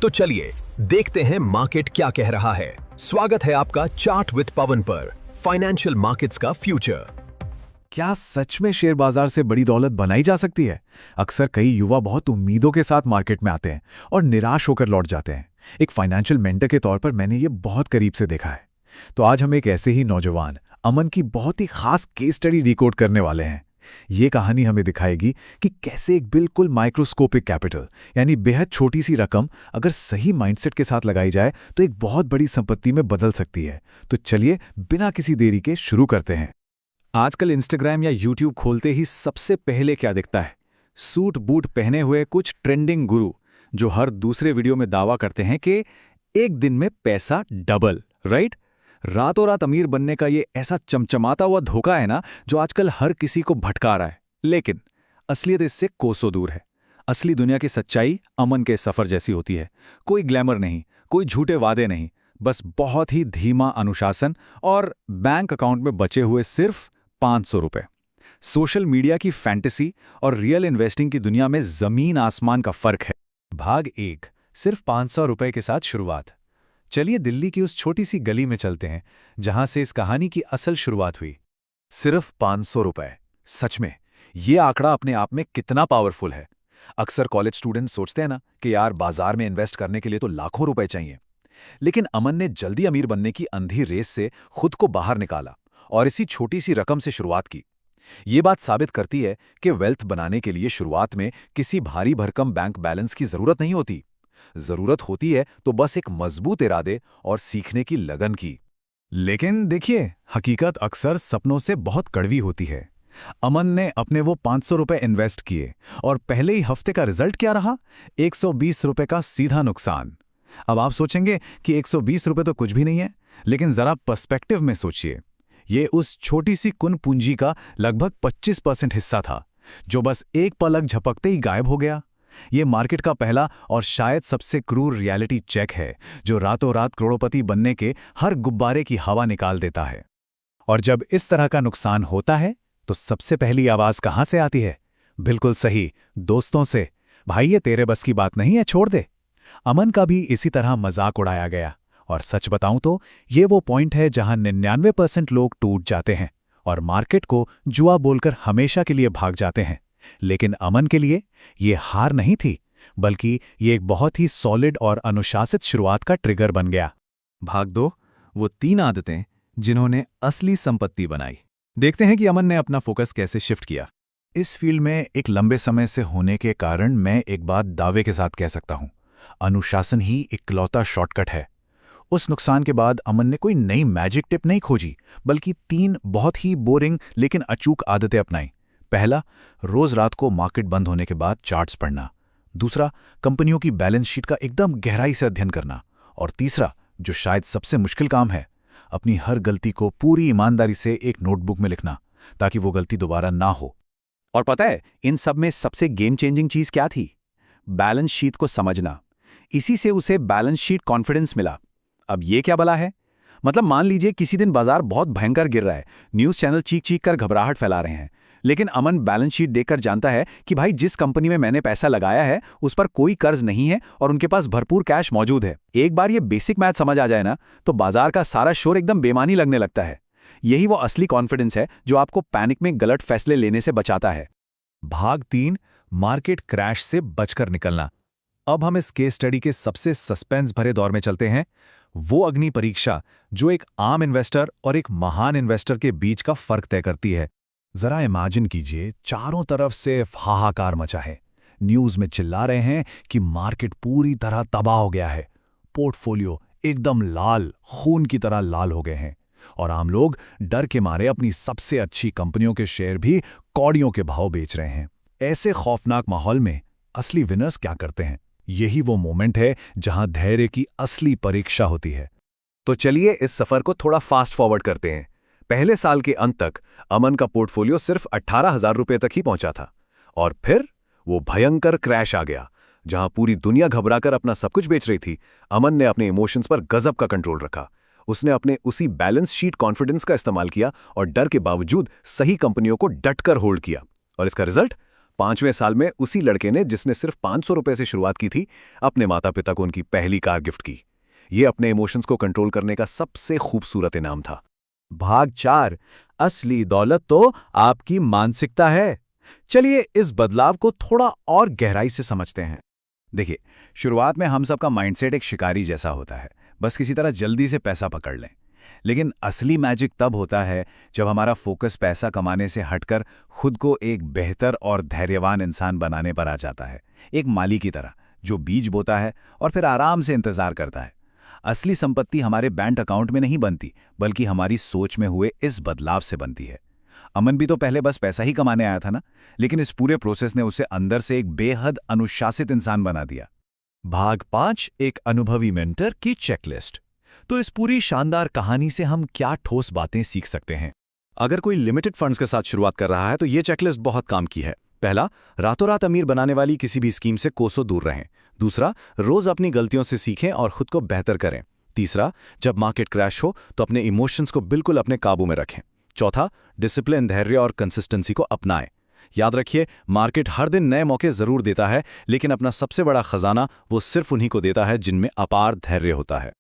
तो चलिए देखते हैं मार्केट क्या कह रहा है। स्वागत है आपका चार्ट विद पवन पर, फाइनेंशियल मार्केट्स का फ्यूचर। क्या सच में शेयर बाजार से बड़ी दौलत बनाई जा सकती है? अक्सर कई युवा बहुत उम्मीदों के साथ मार्केट में आते हैं और निराश होकर लौट जाते हैं। एक फाइनेंशियल मेंटर के तौर पर मैंने ये बहुत करीब से देखा है। तो आज हम एक ऐसे ही नौजवान अमन की बहुत ही खास केस स्टडी डिकोड करने वाले हैं। ये कहानी हमें दिखाएगी कि कैसे एक बिल्कुल माइक्रोस्कोपिक कैपिटल यानी बेहद छोटी सी रकम अगर सही माइंडसेट के साथ लगाई जाए तो एक बहुत बड़ी संपत्ति में बदल सकती है। तो चलिए बिना किसी देरी के शुरू करते हैं। आजकल इंस्टाग्राम या यूट्यूब खोलते ही सबसे पहले क्या दिखता है? सूट बूट पहने हुए कुछ ट्रेंडिंग गुरु जो हर दूसरे वीडियो में दावा करते हैं कि एक दिन में पैसा डबल, राइट? रातों रात अमीर बनने का ये ऐसा चमचमाता हुआ धोखा है ना, जो आजकल हर किसी को भटका रहा है। लेकिन असलियत इससे कोसों दूर है। असली दुनिया की सच्चाई अमन के सफर जैसी होती है। कोई ग्लैमर नहीं, कोई झूठे वादे नहीं, बस बहुत ही धीमा अनुशासन और बैंक अकाउंट में बचे हुए सिर्फ 500 रुपए। सोशल मीडिया की फैंटेसी और रियल इन्वेस्टिंग की दुनिया में जमीन आसमान का फर्क है। भाग 1, सिर्फ 500 रुपए के साथ शुरुआत। चलिए दिल्ली की उस छोटी सी गली में चलते हैं जहां से इस कहानी की असल शुरुआत हुई। सिर्फ 500 रुपए, सच में ये आंकड़ा अपने आप में कितना पावरफुल है। अक्सर कॉलेज स्टूडेंट्स सोचते हैं ना कि यार बाजार में इन्वेस्ट करने के लिए तो लाखों रुपए चाहिए। लेकिन अमन ने जल्दी अमीर बनने की अंधी रेस से खुद को बाहर निकाला और इसी छोटी सी रकम से शुरुआत की। ये बात साबित करती है कि वेल्थ बनाने के लिए शुरुआत में किसी भारी भरकम बैंक बैलेंस की जरूरत नहीं होती। जरूरत होती है तो बस एक मजबूत इरादे और सीखने की लगन की। लेकिन देखिए, हकीकत अक्सर सपनों से बहुत कड़वी होती है। अमन ने अपने वो 500 रुपए इन्वेस्ट किए और पहले ही हफ्ते का रिजल्ट क्या रहा? 120 रुपए का सीधा नुकसान। अब आप सोचेंगे कि 120 रुपए तो कुछ भी नहीं है, लेकिन जरा पर्सपेक्टिव में सोचिए। ये उस छोटी सी कुन पूंजी का लगभग 25% हिस्सा था, जो बस एक पलक झपकते ही गायब हो गया। ये मार्केट का पहला और शायद सबसे क्रूर रियलिटी चेक है, जो रातों रात करोड़पति बनने के हर गुब्बारे की हवा निकाल देता है। और जब इस तरह का नुकसान होता है तो सबसे पहली आवाज कहां से आती है? बिल्कुल सही, दोस्तों से। भाई ये तेरे बस की बात नहीं है, छोड़ दे। अमन का भी इसी तरह मजाक उड़ाया गया। और सच बताऊं तो ये वो पॉइंट है जहां 99% लोग टूट जाते हैं और मार्केट को जुआ बोलकर हमेशा के लिए भाग जाते हैं। लेकिन अमन के लिए ये हार नहीं थी, बल्कि ये एक बहुत ही सॉलिड और अनुशासित शुरुआत का ट्रिगर बन गया। भाग 2, वो 3 आदतें जिन्होंने असली संपत्ति बनाई। देखते हैं कि अमन ने अपना फोकस कैसे शिफ्ट किया। इस फील्ड में एक लंबे समय से होने के कारण मैं एक बात दावे के साथ कह सकता हूं, अनुशासन ही इकलौता शॉर्टकट है। उस नुकसान के बाद अमन ने कोई नई मैजिक टिप नहीं खोजी, बल्कि 3 बहुत ही बोरिंग लेकिन अचूक आदतें अपनाई। पहला, रोज रात को मार्केट बंद होने के बाद चार्ट्स पढ़ना। दूसरा, कंपनियों की बैलेंस शीट का एकदम गहराई से अध्ययन करना। और तीसरा, जो शायद सबसे मुश्किल काम है, अपनी हर गलती को पूरी ईमानदारी से एक नोटबुक में लिखना, ताकि वो गलती दोबारा ना हो। और पता है इन सब में सबसे गेम चेंजिंग चीज क्या थी? बैलेंस शीट को समझना। इसी से उसे बैलेंस शीट कॉन्फिडेंस मिला। अब ये क्या भला है? मतलब मान लीजिए किसी दिन बाजार बहुत भयंकर गिर रहा है, न्यूज चैनल चीख चीख कर घबराहट फैला रहे हैं, लेकिन अमन बैलेंस शीट देखकर जानता है कि भाई जिस कंपनी में मैंने पैसा लगाया है उस पर कोई कर्ज नहीं है और उनके पास भरपूर कैश मौजूद है। एक बार ये बेसिक मैथ समझ आ जाए ना, तो बाजार का सारा शोर एकदम बेमानी लगने लगता है। यही वो असली कॉन्फिडेंस है जो आपको पैनिक में गलत फैसले लेने से बचाता है। भाग 3, मार्केट क्रैश से बचकर निकलना। अब हम इस केस स्टडी के सबसे सस्पेंस भरे दौर में चलते हैं। वो अग्नि परीक्षा जो एक आम इन्वेस्टर और एक महान इन्वेस्टर के बीच का फर्क तय करती है। जरा इमेजिन कीजिए, चारों तरफ से हाहाकार मचा है। न्यूज में चिल्ला रहे हैं कि मार्केट पूरी तरह तबाह हो गया है, पोर्टफोलियो एकदम लाल, खून की तरह लाल हो गए हैं, और आम लोग डर के मारे अपनी सबसे अच्छी कंपनियों के शेयर भी कौड़ियों के भाव बेच रहे हैं। ऐसे खौफनाक माहौल में असली विनर्स क्या करते हैं? यही वो मोमेंट है जहां धैर्य की असली परीक्षा होती है। तो चलिए इस सफर को थोड़ा फास्ट फॉरवर्ड करते हैं। पहले साल के अंत तक अमन का पोर्टफोलियो सिर्फ 18,000 रुपए तक ही पहुंचा था, और फिर वो भयंकर क्रैश आ गया। जहां पूरी दुनिया घबराकर अपना सब कुछ बेच रही थी, अमन ने अपने इमोशंस पर गजब का कंट्रोल रखा। उसने अपने उसी बैलेंस शीट कॉन्फिडेंस का इस्तेमाल किया और डर के बावजूद सही कंपनियों को डटकर होल्ड किया, और इसका रिजल्ट 5वें साल में उसी लड़के ने, जिसने सिर्फ 500 रुपए से शुरुआत की थी, अपने माता पिता को उनकी पहली कार गिफ्ट की। ये अपने इमोशंस को कंट्रोल करने का सबसे खूबसूरत इनाम था। भाग 4, असली दौलत तो आपकी मानसिकता है। चलिए इस बदलाव को थोड़ा और गहराई से समझते हैं। देखिए, शुरुआत में हम सबका माइंडसेट एक शिकारी जैसा होता है, बस किसी तरह जल्दी से पैसा पकड़ लें। लेकिन असली मैजिक तब होता है जब हमारा फोकस पैसा कमाने से हटकर खुद को एक बेहतर और धैर्यवान इंसान बनाने पर आ जाता है, एक माली की तरह जो बीज बोता है और फिर आराम से इंतजार करता है। असली संपत्ति हमारे बैंक अकाउंट में नहीं बनती, बल्कि हमारी सोच में हुए इस बदलाव से बनती है। अमन भी तो पहले बस पैसा ही कमाने आया था ना, लेकिन इस पूरे प्रोसेस ने उसे अंदर से एक बेहद अनुशासित इंसान बना दिया। भाग 5, एक अनुभवी मेंटर की चेकलिस्ट। तो इस पूरी शानदार कहानी से हम क्या ठोस बातें सीख सकते हैं? अगर कोई लिमिटेड फंड्स के साथ शुरुआत कर रहा है तो ये चेकलिस्ट बहुत काम की है। पहला, रातों रात अमीर बनाने वाली किसी भी स्कीम से कोसों दूर रहें। दूसरा, रोज अपनी गलतियों से सीखें और खुद को बेहतर करें। तीसरा, जब मार्केट क्रैश हो तो अपने इमोशंस को बिल्कुल अपने काबू में रखें। चौथा, डिसिप्लिन, धैर्य और कंसिस्टेंसी को अपनाएं। याद रखिए, मार्केट हर दिन नए मौके जरूर देता है, लेकिन अपना सबसे बड़ा खजाना वो सिर्फ उन्हीं को देता है जिनमें अपार धैर्य होता है।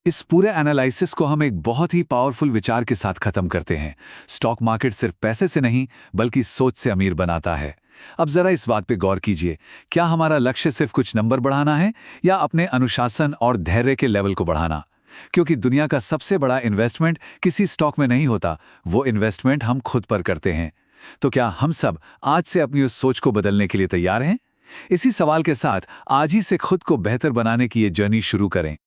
इस पूरे एनालिसिस को हम एक बहुत ही पावरफुल विचार के साथ खत्म करते हैं। स्टॉक मार्केट सिर्फ पैसे से नहीं, बल्कि सोच से अमीर बनाता है। अब जरा इस बात पे गौर कीजिए, क्या हमारा लक्ष्य सिर्फ कुछ नंबर बढ़ाना है या अपने अनुशासन और धैर्य के लेवल को बढ़ाना? क्योंकि दुनिया का सबसे बड़ा इन्वेस्टमेंट किसी स्टॉक में नहीं होता, वो इन्वेस्टमेंट हम खुद पर करते हैं। तो क्या हम सब आज से अपनी उस सोच को बदलने के लिए तैयार हैं? इसी सवाल के साथ आज ही से खुद को बेहतर बनाने की ये जर्नी शुरू करें।